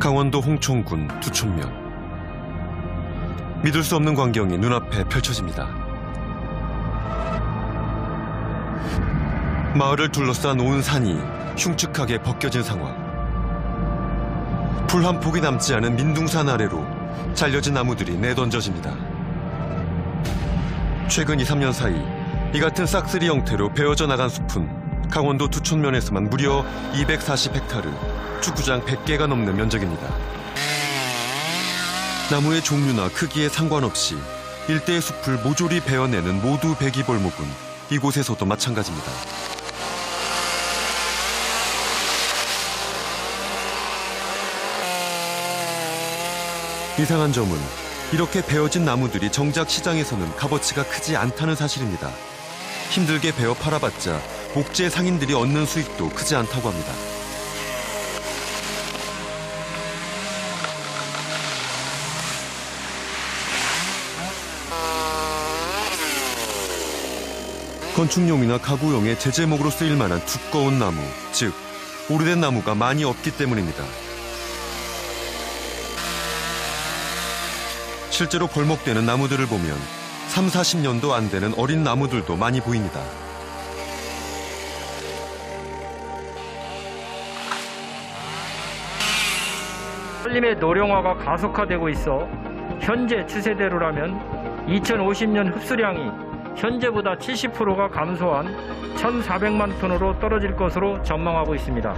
강원도 홍천군 두촌면. 믿을 수 없는 광경이 눈앞에 펼쳐집니다. 마을을 둘러싼 온 산이 흉측하게 벗겨진 상황. 풀 한 폭이 남지 않은 민둥산 아래로 잘려진 나무들이 내던져집니다. 최근 2, 3년 사이 이 같은 싹쓸이 형태로 베어져 나간 숲은 강원도 두촌면에서만 무려 240헥타르, 축구장 100개가 넘는 면적입니다. 나무의 종류나 크기에 상관없이 일대의 숲을 모조리 베어내는 모두 배기벌목은 이곳에서도 마찬가지입니다. 이상한 점은 이렇게 베어진 나무들이 정작 시장에서는 값어치가 크지 않다는 사실입니다. 힘들게 베어 팔아봤자 목재 상인들이 얻는 수익도 크지 않다고 합니다. 건축용이나 가구용의 제재목으로 쓰일 만한 두꺼운 나무, 즉 오래된 나무가 많이 없기 때문입니다. 실제로 벌목되는 나무들을 보면 3, 40년도 안 되는 어린 나무들도 많이 보입니다. 산림의 노령화가 가속화되고 있어 현재 추세대로라면 2050년 흡수량이 현재보다 70%가 감소한 1,400만 톤으로 떨어질 것으로 전망하고 있습니다.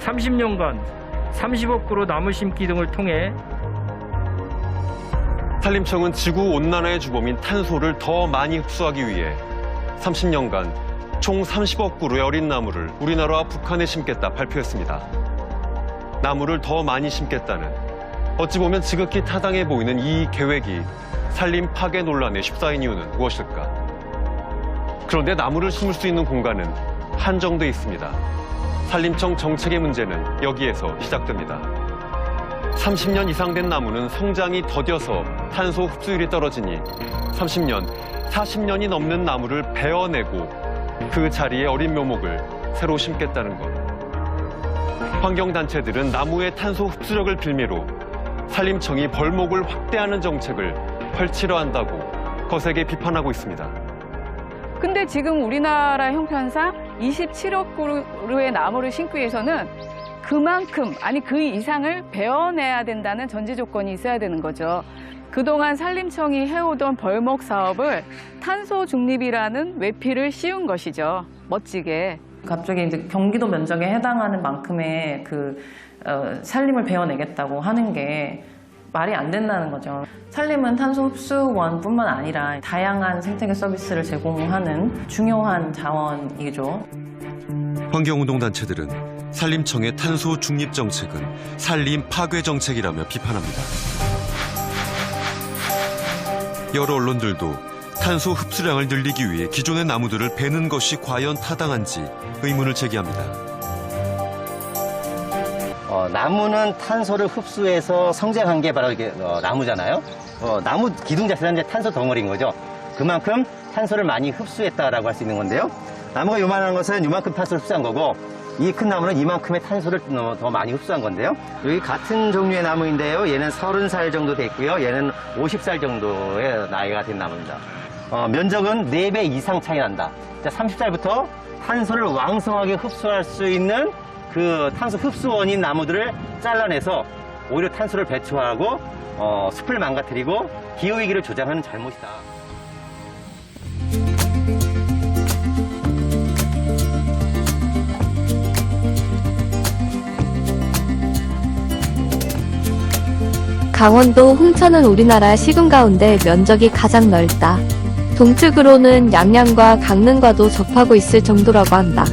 30년간 30억 그루 나무 심기 등을 통해 산림청은 지구온난화의 주범인 탄소를 더 많이 흡수하기 위해 30년간 총 30억 그루의 어린 나무를 우리나라와 북한에 심겠다 발표했습니다. 나무를 더 많이 심겠다는, 어찌 보면 지극히 타당해 보이는 이 계획이 산림 파괴 논란에 휩싸인 이유는 무엇일까? 그런데 나무를 심을 수 있는 공간은 한정돼 있습니다. 산림청 정책의 문제는 여기에서 시작됩니다. 30년 이상 된 나무는 성장이 더뎌서 탄소 흡수율이 떨어지니 30년, 40년이 넘는 나무를 베어내고 그 자리에 어린 묘목을 새로 심겠다는 것. 환경단체들은 나무의 탄소 흡수력을 빌미로 산림청이 벌목을 확대하는 정책을 펼치려 한다고 거세게 비판하고 있습니다. 근데 지금 우리나라 형편상 27억 그루의 나무를 심기 위해서는 그만큼, 아니 그 이상을 베어내야 된다는 전제 조건이 있어야 되는 거죠. 그동안 산림청이 해오던 벌목 사업을 탄소 중립이라는 외피를 씌운 것이죠. 멋지게. 갑자기 이제 경기도 면적에 해당하는 만큼의 산림을 베어내겠다고 하는 게 말이 안 된다는 거죠. 산림은 탄소 흡수원뿐만 아니라 다양한 생태계 서비스를 제공하는 중요한 자원이죠. 환경운동단체들은 산림청의 탄소 중립 정책은 산림 파괴 정책이라며 비판합니다. 여러 언론들도 탄소 흡수량을 늘리기 위해 기존의 나무들을 베는 것이 과연 타당한지 의문을 제기합니다. 나무는 탄소를 흡수해서 성장한 게 바로 이게 나무잖아요. 나무 기둥 자체는 이제 탄소 덩어리인 거죠. 그만큼 탄소를 많이 흡수했다라고 할 수 있는 건데요. 나무가 요만한 것은 요만큼 탄소를 흡수한 거고, 이 큰 나무는 이만큼의 탄소를 더 많이 흡수한 건데요. 여기 같은 종류의 나무인데요. 얘는 30살 정도 됐고요. 얘는 50살 정도의 나이가 된 나무입니다. 면적은 4배 이상 차이 난다. 30살부터 탄소를 왕성하게 흡수할 수 있는 그 탄소 흡수원인 나무들을 잘라내서 오히려 탄소를 배출하고 숲을 망가뜨리고 기후위기를 조장하는 잘못이다. 강원도 홍천은 우리나라 시군 가운데 면적이 가장 넓다. 동측으로는 양양과 강릉과도 접하고 있을 정도라고 한다.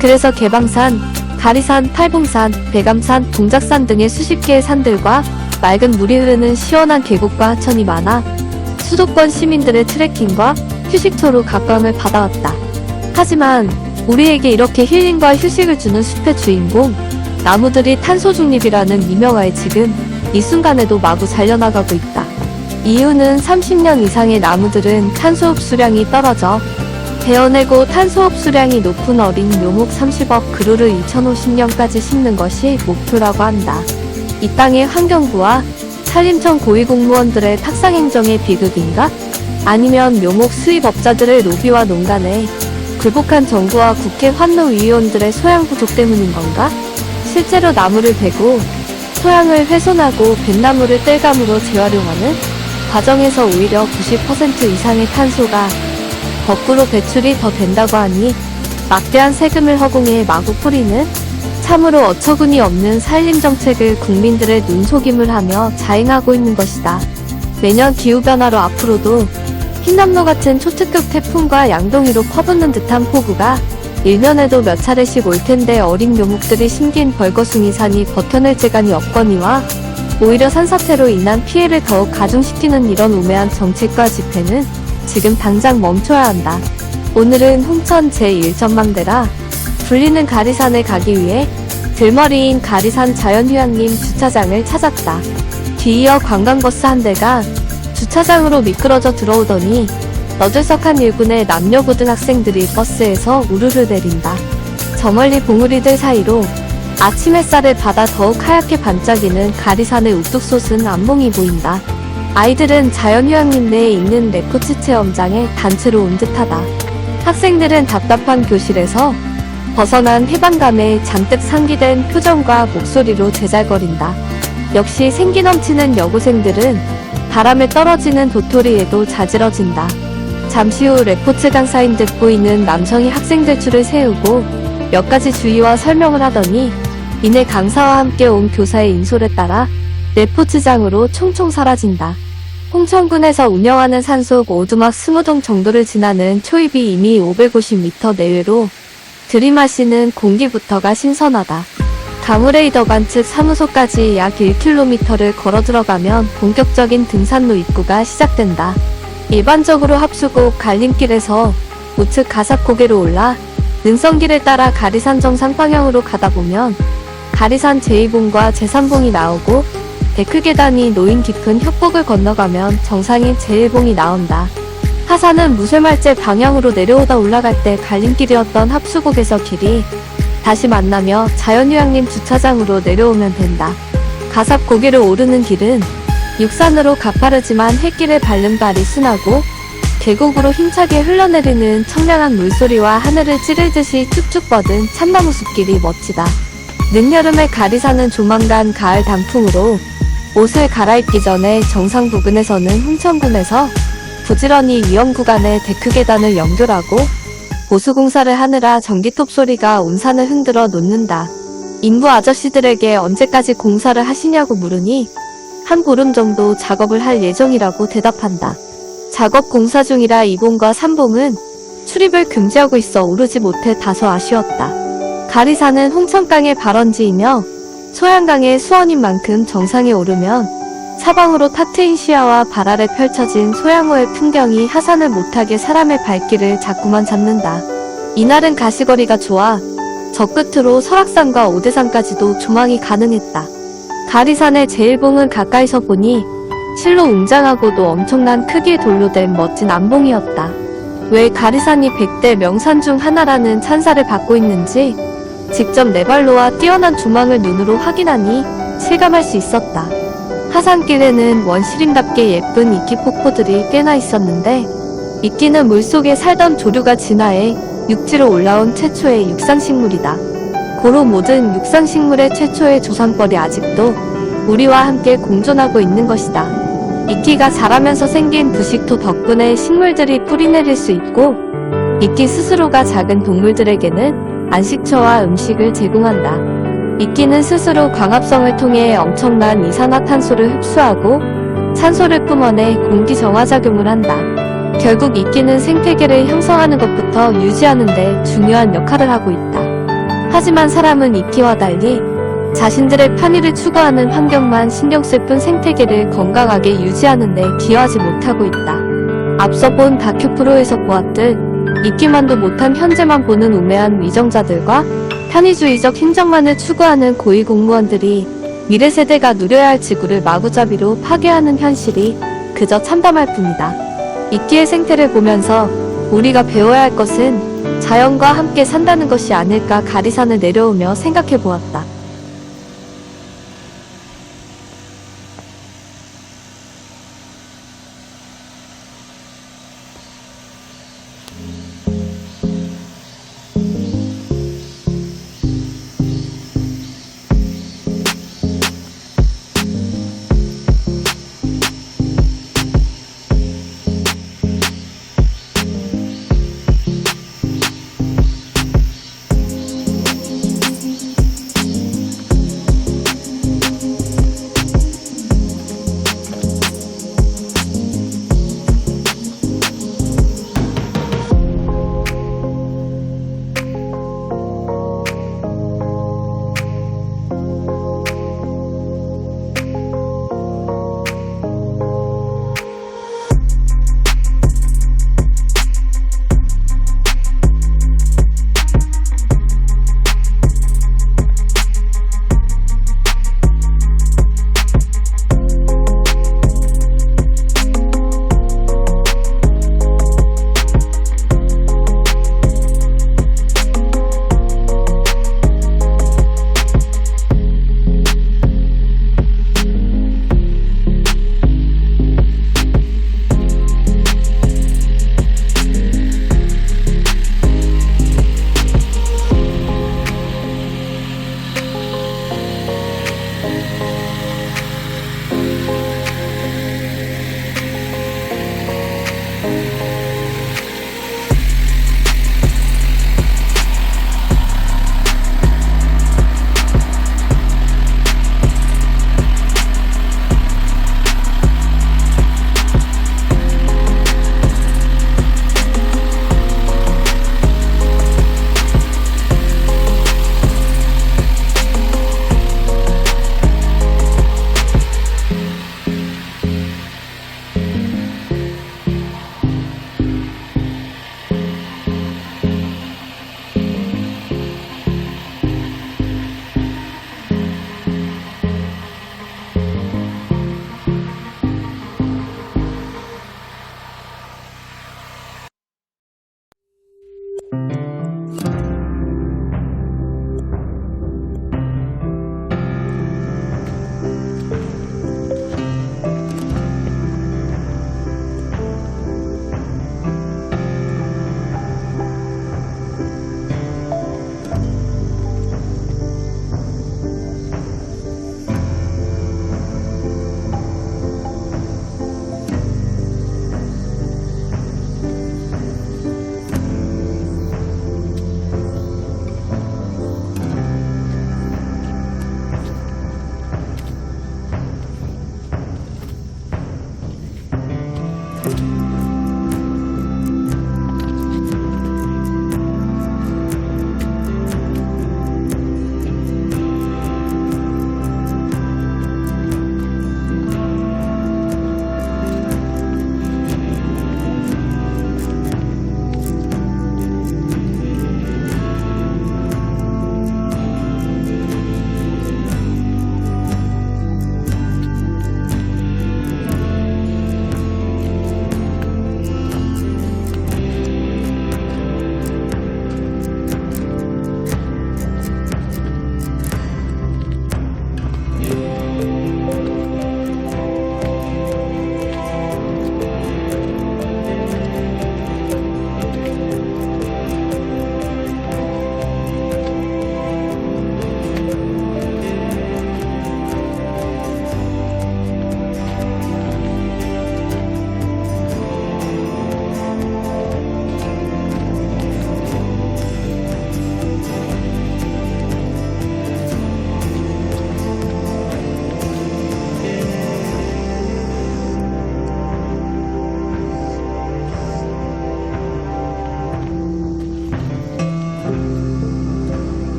그래서 개방산, 가리산, 팔봉산, 백암산, 동작산 등의 수십 개의 산들과 맑은 물이 흐르는 시원한 계곡과 하천이 많아 수도권 시민들의 트레킹과 휴식처로 각광을 받아왔다. 하지만 우리에게 이렇게 힐링과 휴식을 주는 숲의 주인공, 나무들이 탄소 중립이라는 미명하에 지금 이 순간에도 마구 잘려나가고 있다. 이유는 30년 이상의 나무들은 탄소 흡수량이 떨어져 베어내고 탄소 흡수량이 높은 어린 묘목 30억 그루를 2050년까지 심는 것이 목표라고 한다. 이 땅의 환경부와 산림청 고위공무원들의 탁상행정의 비극인가? 아니면 묘목 수입업자들의 로비와 농간에 굴복한 정부와 국회 환노위원들의 소양 부족 때문인 건가? 실제로 나무를 베고 토양을 훼손하고 뱃나무를 땔감으로 재활용하는 과정에서 오히려 90% 이상의 탄소가 거꾸로 배출이 더 된다고 하니 막대한 세금을 허공에 마구 뿌리는 참으로 어처구니 없는 산림정책을 국민들의 눈속임을 하며 자행하고 있는 것이다. 매년 기후변화로 앞으로도 흰남노 같은 초특급 태풍과 양동이로 퍼붓는 듯한 폭우가 일년에도 몇 차례씩 올 텐데 어린 묘목들이 심긴 벌거숭이 산이 버텨낼 재간이 없거니와 오히려 산사태로 인한 피해를 더욱 가중시키는 이런 우매한 정책과 집회는 지금 당장 멈춰야 한다. 오늘은 홍천 제1전망대라 불리는 가리산에 가기 위해 들머리인 가리산 자연휴양림 주차장을 찾았다. 뒤이어 관광버스 한 대가 주차장으로 미끄러져 들어오더니 너들석한 일군의 남녀 고등학생들이 버스에서 우르르 내린다. 저 멀리 봉우리들 사이로 아침 햇살을 받아 더욱 하얗게 반짝이는 가리산의 우뚝 솟은 안봉이 보인다. 아이들은 자연휴양림 내에 있는 레포츠 체험장에 단체로 온 듯하다. 학생들은 답답한 교실에서 벗어난 해방감에 잔뜩 상기된 표정과 목소리로 제잘거린다. 역시 생기 넘치는 여고생들은 바람에 떨어지는 도토리에도 자지러진다. 잠시 후 레포츠 강사인 듯 보이는 남성이 학생들 줄을 세우고 몇 가지 주의와 설명을 하더니 이내 강사와 함께 온 교사의 인솔에 따라 레포츠장으로 총총 사라진다. 홍천군에서 운영하는 산속 오두막 20동 정도를 지나는 초입이 이미 550m 내외로 들이마시는 공기부터가 신선하다. 가무레이더 관측 사무소까지 약 1km를 걸어 들어가면 본격적인 등산로 입구가 시작된다. 일반적으로 합수곡 갈림길에서 우측 가삭고개로 올라 능선길을 따라 가리산 정상 방향으로 가다 보면 가리산 제2봉과 제3봉이 나오고 데크계단이 놓인 깊은 협곡을 건너가면 정상인 제1봉이 나온다. 하산은 무쇠말제 방향으로 내려오다 올라갈 때 갈림길이었던 합수곡에서 길이 다시 만나며 자연휴양림 주차장으로 내려오면 된다. 가삽고개를 오르는 길은 육산으로 가파르지만 햇길에 밟는 발이 순하고 계곡으로 힘차게 흘러내리는 청량한 물소리와 하늘을 찌르듯이 쭉쭉 뻗은 참나무 숲길이 멋지다. 늦여름의 가리산은 조만간 가을 단풍으로 옷을 갈아입기 전에 정상 부근에서는 홍천군에서 부지런히 위험 구간에 데크계단을 연결하고 보수공사를 하느라 전기톱 소리가 온 산을 흔들어 놓는다. 인부 아저씨들에게 언제까지 공사를 하시냐고 물으니 한 보름 정도 작업을 할 예정이라고 대답한다. 작업 공사 중이라 2봉과 3봉은 출입을 금지하고 있어 오르지 못해 다소 아쉬웠다. 가리산은 홍천강의 발원지이며 소양강의 수원인 만큼 정상에 오르면 사방으로 탁 트인 시야와 발 아래 펼쳐진 소양호의 풍경이 하산을 못하게 사람의 발길을 자꾸만 잡는다. 이날은 가시거리가 좋아 저 끝으로 설악산과 오대산까지도 조망이 가능했다. 가리산의 제1봉은 가까이서 보니 실로 웅장하고도 엄청난 크기의 돌로 된 멋진 안봉이었다. 왜 가리산이 100대 명산 중 하나라는 찬사를 받고 있는지 직접 네 발로와 뛰어난 조망을 눈으로 확인하니 실감할 수 있었다. 하산길에는 원시림답게 예쁜 이끼 폭포들이 꽤나 있었는데 이끼는 물속에 살던 조류가 진화해 육지로 올라온 최초의 육상식물이다. 고로 모든 육상식물의 최초의 조상벌이 아직도 우리와 함께 공존하고 있는 것이다. 이끼가 자라면서 생긴 부식토 덕분에 식물들이 뿌리내릴 수 있고 이끼 스스로가 작은 동물들에게는 안식처와 음식을 제공한다. 이끼는 스스로 광합성을 통해 엄청난 이산화탄소를 흡수하고 산소를 뿜어내 공기 정화작용을 한다. 결국 이끼는 생태계를 형성하는 것부터 유지하는 데 중요한 역할을 하고 있다. 하지만 사람은 이끼와 달리 자신들의 편의를 추구하는 환경만 신경 쓸 뿐 생태계를 건강하게 유지하는 데 기여하지 못하고 있다. 앞서 본 다큐 프로에서 보았듯 있기만도 못한 현재만 보는 우매한 위정자들과 편의주의적 행정만을 추구하는 고위공무원들이 미래 세대가 누려야 할 지구를 마구잡이로 파괴하는 현실이 그저 참담할 뿐이다. 이끼의 생태를 보면서 우리가 배워야 할 것은 자연과 함께 산다는 것이 아닐까 가리산을 내려오며 생각해 보았다.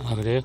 아, 그래요?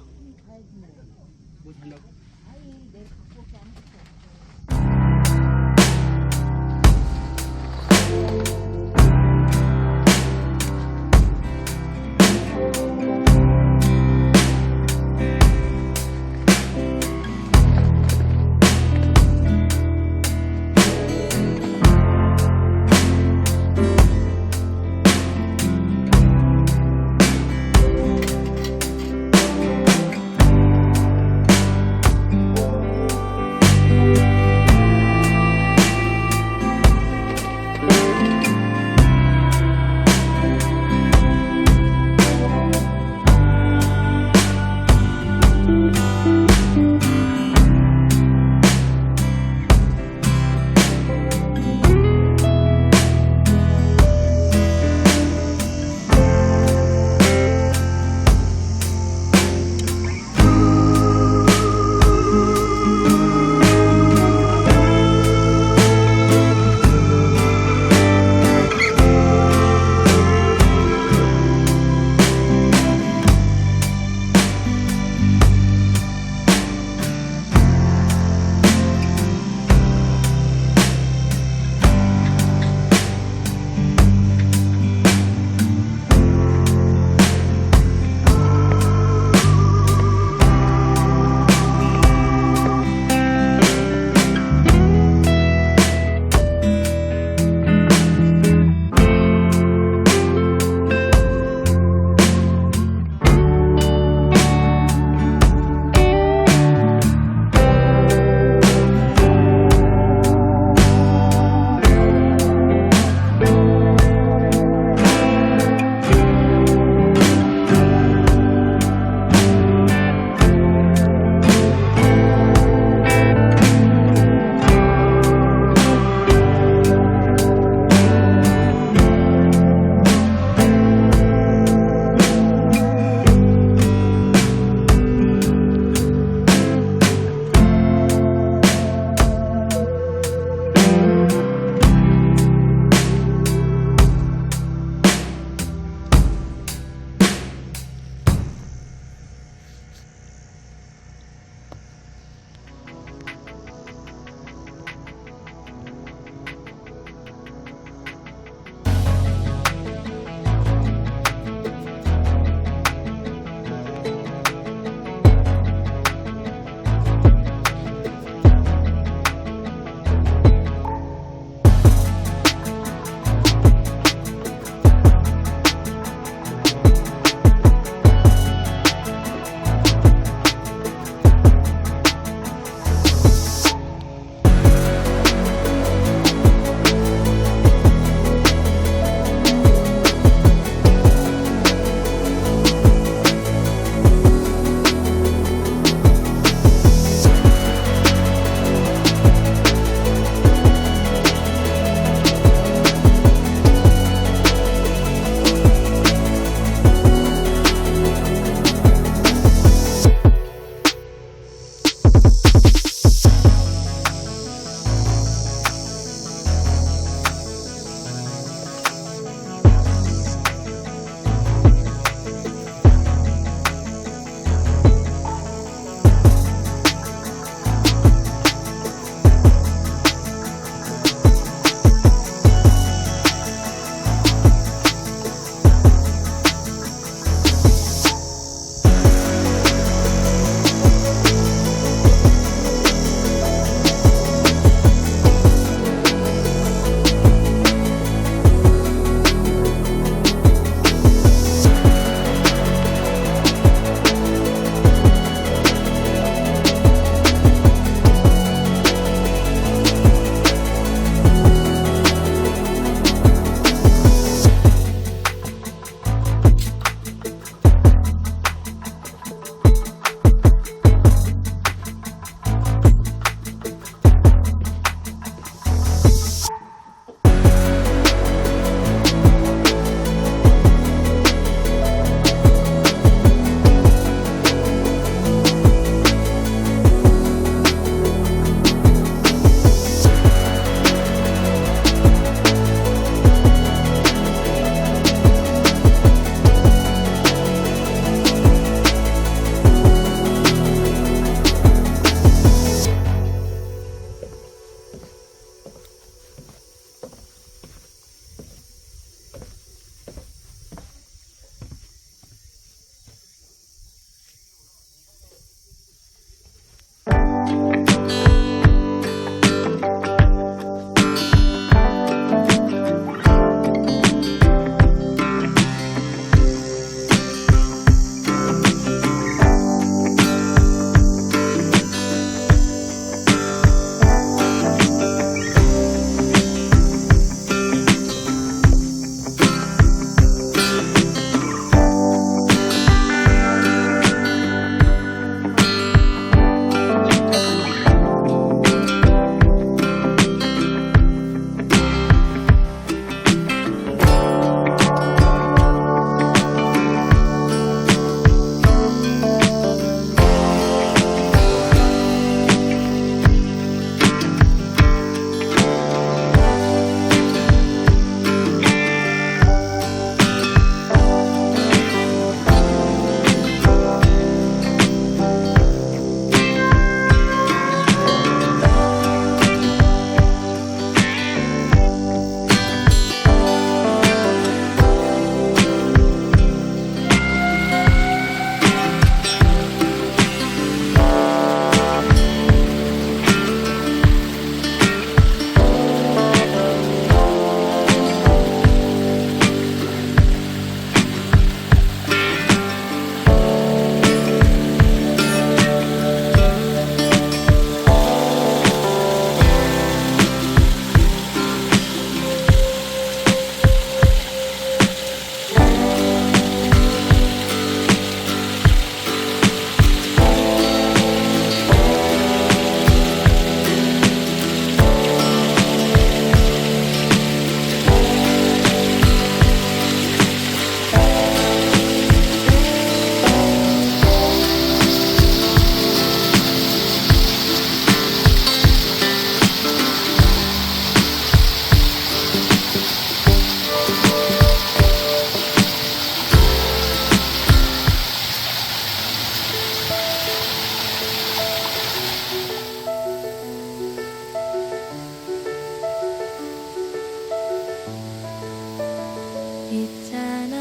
있잖아.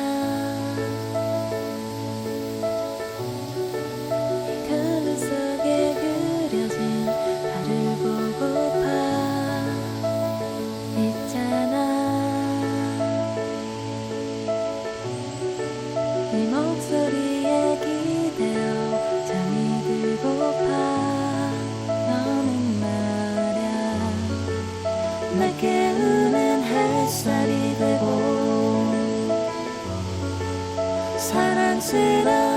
거울 속에 그려진 나를 보고파 있잖아. 네 목소리에 기대어 잠이 들고파. 너는 말야 날 깨우는 햇살이 되고 사랑스러운